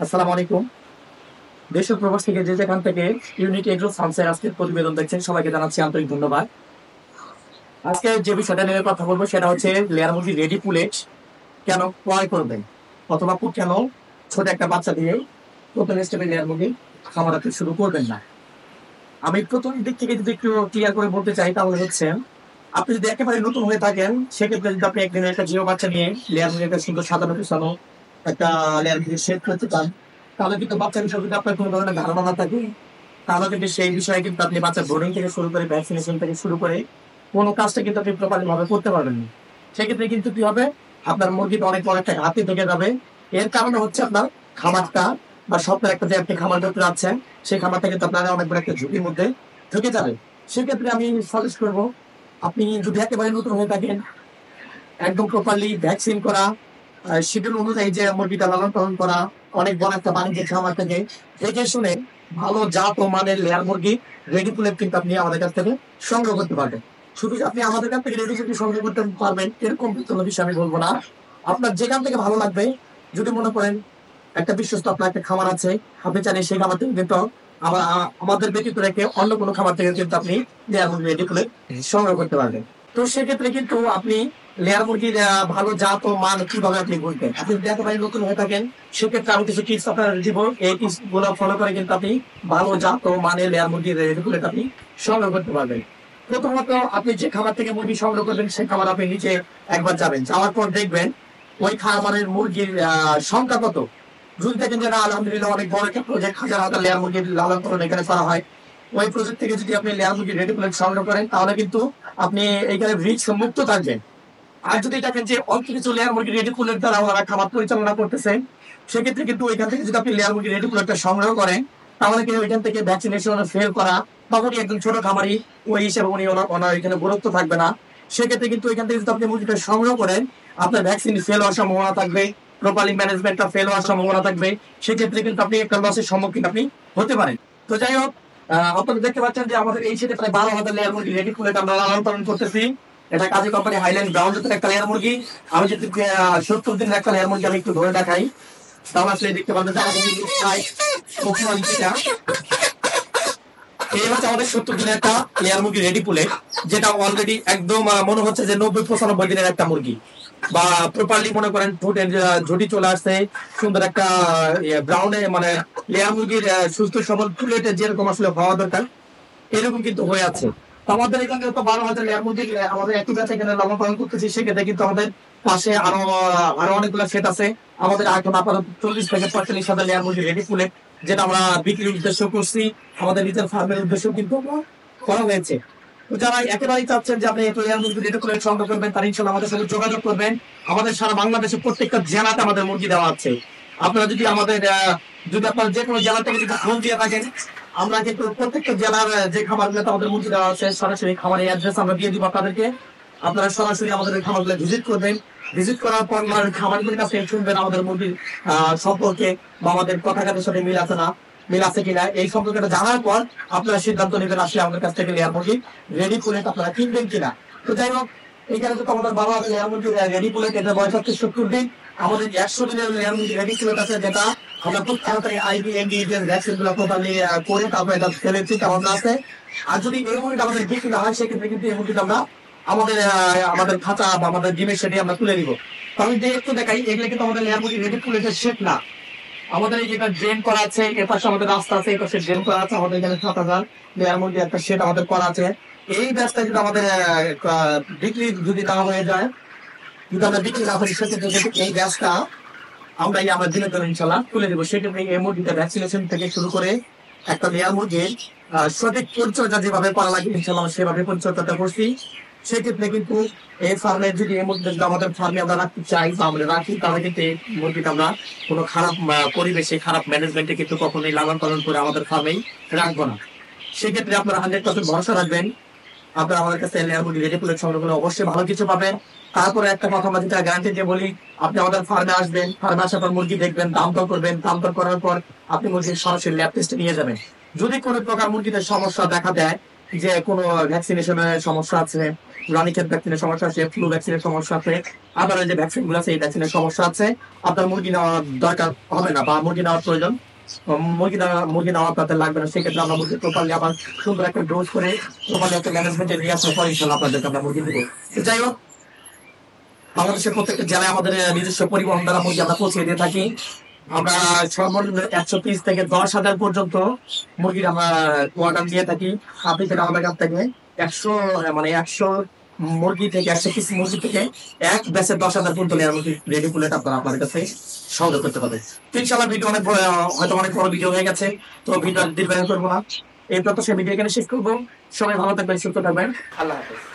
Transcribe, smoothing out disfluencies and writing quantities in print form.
আসসালামু আলাইকুম। দেশ ও প্রবাস থেকে যে যেখান থেকে ইউনিক এগ্রো ফার্মসের আজকের প্রতিবেদন দেখছেন সবাইকে জানাচ্ছি আন্তরিক ধন্যবাদ। আজকে যে বিষয়টা নিয়ে কথা বলবো সেটা হচ্ছে লেয়ার মুরগি রেডি পুলেট কেন ক্রয় করবেন অথবা কেন ছোট একটা বাচ্চা দিয়ে প্রথম স্টেপে লেয়ার মুরগি খামারাতে শুরু করবেন না। আমি প্রথম দিক থেকে যদি একটু ক্লিয়ার করে বলতে চাই তাহলে হচ্ছে আপনি যদি একেবারে নতুন হয়ে থাকেন সেক্ষেত্রে যদি আপনি একদিন একটা জিও বাচ্চা নিয়ে লেয়ার মুরগি একটা সুন্দর সাজানো গুছানো একটা লেয়ার মুরগি সেট করতে চান তাহলে কিন্তু বাচ্চার বিষয়ে যদি আপনার কোনো ধরনের ধারণা না থাকে তাহলে কিন্তু সেই বিষয়ে কিন্তু আপনি বাচ্চার বোর্ডিং থেকে শুরু করে ভ্যাকসিনেশন থেকে শুরু করে কোনো কাজটা কিন্তু আপনি প্রপারলি ভাবে করতে পারবেন না। সেক্ষেত্রে কিন্তু কি হবে, আপনার মুরগিটা অনেক বড় একটা ঘাটতি থেকে যাবে। এর কারণে হচ্ছে আপনার খামারটা বা স্বপ্নের একটা যে আপনি খামার করতে যাচ্ছেন সেই খামারটা কিন্তু আপনার অনেক বড় একটা ঝুঁকির মধ্যে ঢুকে যাবে। সেক্ষেত্রে আমি সাজেস্ট করবো আপনি যদি একেবারে নতুন হয়ে থাকেন একদম প্রপারলি ভ্যাকসিন করা শিডিউল অনুযায়ী যে মুরগিটা লালন পালন করা অনেক বড় একটা বাণিজ্যিক খামার থেকে দেখে শুনে ভালো জাত ও মানের লেয়ার মুরগি রেডি পুলেট কিন্তু আপনি আমাদের কাছ থেকে সংগ্রহ করতে পারবেন। শুধু যে আপনি আমাদের কাছ থেকে রেডি পুলেট সংগ্রহ করতে পারবেন এরকম কোনো বিষয় আমি বলবো না। আপনার যেখান থেকে ভালো লাগবে, যদি মনে করেন একটা বিশ্বস্ত আপনার একটা খামার আছে আপনি চাইলে সেই খামার থেকে কিন্তু আমাদের ব্যতীত রেখে অন্য কোনো খামার থেকে কিন্তু আপনি লেয়ার মুরগি রেডি পুলেট সংগ্রহ করতে পারবেন। তো সেক্ষেত্রে কিন্তু আপনি লেয়ার মুরগির ভালো জাত ও মান কিভাবে আপনি বুঝবেন, আপনি যদি একেবারে নতুন হয়ে থাকেন সেক্ষেত্রে আমি কিছু টিপস আপনার দিব। এই টিপস গুলো ফলো করে কিন্তু আপনি ভালো জাত ও মানের লেয়ার মুরগির রেগুলেট আপনি সংগ্রহ করতে পারবেন। প্রথমত আপনি যে খাবার থেকে মুরগি সংগ্রহ করবেন সেই খাবার আপনি নিচে একবার যাবেন, যাওয়ার পর দেখবেন ওই খাবারের মুরগির সংখ্যা কত। যদি দেখেন যে না আলহামদুলিল্লাহ অনেক বড় একটা প্রজেক্ট, হাজার হাজার লেয়ার মুরগির লালন পালন এখানে করা হয়, ওই প্রজেক্ট থেকে যদি আপনি লেয়ার মুরগি রেগুলেট সংগ্রহ করেন তাহলে কিন্তু আপনি এইখানে রিস্ক মুক্ত থাকবেন। আর যদি দেখেন যে অল্প কিছু লেয়ার মুরগি রেডি পুলের দ্বারা ওনারা খাবার পরিচালনা করতেছেন সেক্ষেত্রে কিন্তু ওইখান থেকে যদি আপনি লেয়ার মুরগি রেডি পুলেটটা সংগ্রহ করেন তাহলে কিন্তু ওইখান থেকে ভ্যাকসিনেশন ফেল করা বা উনি একজন ছোট খামারি ওই হিসেবে উনি ওনার এখানে গুরুত্ব থাকবে না। সেক্ষেত্রে কিন্তু ওইখান থেকে যদি আপনি মুরগিটা সংগ্রহ করেন আপনার ভ্যাকসিন ফেল হওয়ার সম্ভাবনা থাকবে, প্রপারলি ম্যানেজমেন্টটা ফেল হওয়ার সম্ভাবনা থাকবে। সেক্ষেত্রে কিন্তু আপনি একটা লসের সম্মুখীন আপনি হতে পারেন। তো যাই হোক, আপনারা দেখতে পাচ্ছেন যে আমাদের এই সেটে প্রায় 12,000 লেয়ার মুরগি রেডি পুলেট আমরা লালন পালন করতেছি। এটা কাজী কোম্পানি হাইল্যান্ড ব্রাউন জাতের একটা লেয়ার মুরগি। আমি যদি 70 দিনের একটা লেয়ার মুরগি আমি একটু ধরে দেখাই তাহলে আসলে দেখতে পাবেন যে আমাদের এই হচ্ছে আমাদের 70 দিনের একটা লেয়ার মুরগি রেডি পুলে, যেটা অলরেডি একদম মনে হচ্ছে যে 90-95 দিনের একটা মুরগি বা প্রপারলি মনে করেন ঠোঁটের ঝুটি চলে আসছে সুন্দর একটা ব্রাউনে মানে লেয়ার মুরগির সুস্থ সবল পুলেটে যেরকম আসলে হওয়া দরকার এরকম কিন্তু হয়ে আছে। তো আমাদের এখানে তো 12,000 লেয়ার মুরগি আমাদের একই ব্যাচে এখানে লালন পালন করতেছি। সেক্ষেত্রে কিন্তু আমাদের পাশে আরো আরো অনেকগুলো সেট আছে। আমাদের এখন আপাতত 40 থেকে 45,000 লেয়ার মুরগি রেডি পুলে, যেটা আমরা বিক্রির উদ্দেশ্য করছি, আমাদের নিজের ফার্মের উদ্দেশ্য কিন্তু করা হয়েছে। তো যারা একেবারেই চাচ্ছেন যে আপনি লেয়ার মুরগি রেডি পুলে সংগ্রহ করবেন তারা ইনশাল্লাহ আমাদের সাথে যোগাযোগ করবেন। আমাদের সারা বাংলাদেশে প্রত্যেকটা জেলাতে আমাদের মুরগি দেওয়া আছে। আপনারা যদি আমাদের যদি আপনারা যে কোনো জেলা থেকে যদি ফোন দিয়ে থাকেন আমরা কিন্তু প্রত্যেকটা জেলার যে খাবারগুলো আমাদের মুরগি দেওয়া আছে সরাসরি খাবারের অ্যাড্রেস আমরা দিয়ে দিব আপনাদেরকে। আপনারা সরাসরি আমাদের খাবারগুলো ভিজিট করবেন, ভিজিট করার পর খাবারগুলোর কাছে শুনবেন আমাদের মুরগির সম্পর্কে বা আমাদের কথাঘাতের সাথে মিল আছে কিনা এই সম্পর্কে জানার পর আপনারা সিদ্ধান্ত নেবেন আসলে আমাদের কাছ থেকে লেয়ার মুরগি রেডি পুলেট আপনারা কিনবেন কিনা। তো যাই হোক, এইখানে তো আমাদের 12,000 লেয়ার মুরগি রেডি পুলেট, এটা বয়স হচ্ছে 70 দিন। আমাদের 100 দিনের লেয়ার মুরগি রেডি পুলেট আছে, যেটা আমরা খুব তাড়াতাড়ি আইবি এনডিএস ভ্যাকসিন গুলো প্রপারলি করে তারপরে এটা ফেলে চিন্তা ভাবনা আছে। আর যদি এই মুরগিটা আমাদের বিক্রি না হয় সেক্ষেত্রে কিন্তু এই মুরগিটা আমরা আমাদের খাঁচা বা আমাদের ডিমের সেটি আমরা তুলে দিব। তো আমি যে একটু দেখাই এগুলো কিন্তু আমাদের লেয়ার মুরগি রেডি পুলেটের সেট না। আমাদের এই যেটা ড্রেন করা আছে, এর পাশে আমাদের রাস্তা আছে, এই পাশে ড্রেন করা আছে, আমাদের এখানে 7,000 লেয়ার মুরগি একটা সেট আমাদের করা আছে। এই ব্যাচটা যদি আমাদের বিক্রি যদি না হয়ে যায়, যদি আমরা বিক্রি না করি সেক্ষেত্রে এই ব্যাচটা আমরা আমার দিনের জন্য ইনশাল্লাহ তুলে দেবো। সেক্ষেত্রে এই মুরগিটা ভ্যাকসিনেশন থেকে শুরু করে একটা লেয়ার মুরগির সঠিক পরিচর্যা যেভাবে করা লাগে ইনশাল্লাহ সেভাবে পরিচর্যাটা করছি। সেক্ষেত্রে কিন্তু এই ফার্মে যদি এই মুরগিটা আমাদের ফার্মে আমরা রাখতে চাই বা আমরা রাখি তাহলে কিন্তু এই মুরগিটা আমরা কোনো খারাপ পরিবেশে খারাপ ম্যানেজমেন্টে কিন্তু কখনোই লালন পালন করে আমাদের ফার্মেই রাখবো না। সেক্ষেত্রে আপনারা 100% ভরসা রাখবেন, আপনারা আমাদের কাছে লেয়ার মুরগি রেডি পুলেট সংগ্রহ করলে অবশ্যই ভালো কিছু পাবেন। তারপরে একটা কথা আমরা যেটা গ্যারান্টি দিয়ে বলি, আপনি আমাদের ফার্মে আসবেন, ফার্মে আসার পর মুরগি দেখবেন, দাম দর করবেন, দাম দর করার পর আপনি মুরগির সরাসরি ল্যাব টেস্টে নিয়ে যাবেন। যদি কোনো প্রকার মুরগিতে সমস্যা দেখা দেয় যে কোনো ভ্যাকসিনেশনের সমস্যা আছে, রানীক্ষেত ভ্যাকসিনের সমস্যা আছে, ফ্লু ভ্যাকসিনের সমস্যা আছে, আবার যে ভ্যাকসিন গুলো আছে এই ভ্যাকসিনের সমস্যা আছে, আপনার মুরগি নেওয়ার দরকার হবে না বা মুরগি নেওয়ার প্রয়োজন মুরগি নেওয়া আপনাদের লাগবে না। সেক্ষেত্রে আমরা মুরগি প্রপারলি আবার সুন্দর একটা ডোজ করে প্রপারলি একটা ম্যানেজমেন্টে নিয়ে আসার পর ইনশাল্লাহ আপনাদেরকে আমরা মুরগি দেবো। যাই হোক, বাংলাদেশের প্রত্যেকটা জেলায় আমাদের নিজস্ব পরিবহন দ্বারা মুরগি আমরা পৌঁছে দিয়ে থাকি। আমরা সর্বনিম্ন 130 থেকে 10,000 পর্যন্ত মুরগির আমরা অর্ডার দিয়ে থাকি। আপনি থেকে আমাদের কাছ থেকে 100 মুরগি থেকে 100 পিস মুরগি থেকে এক ব্যাচে 10,000 পর্যন্ত লেয়ার মুরগি রেডি প্লেট আপনারা আপনাদের কাছে সংগ্রহ করতে পারবেন। তো ইনশাআল্লাহ ভিডিও হয়তো অনেক বড় ভিডিও হয়ে গেছে, তো ভিডিও দীর্ঘায়িত করবো না। এই প্রত্যাশা ভিডিও এখানে শেষ করবো। সবাই ভালো থাকবেন, সুস্থ থাকবেন। আল্লাহ হাফেজ।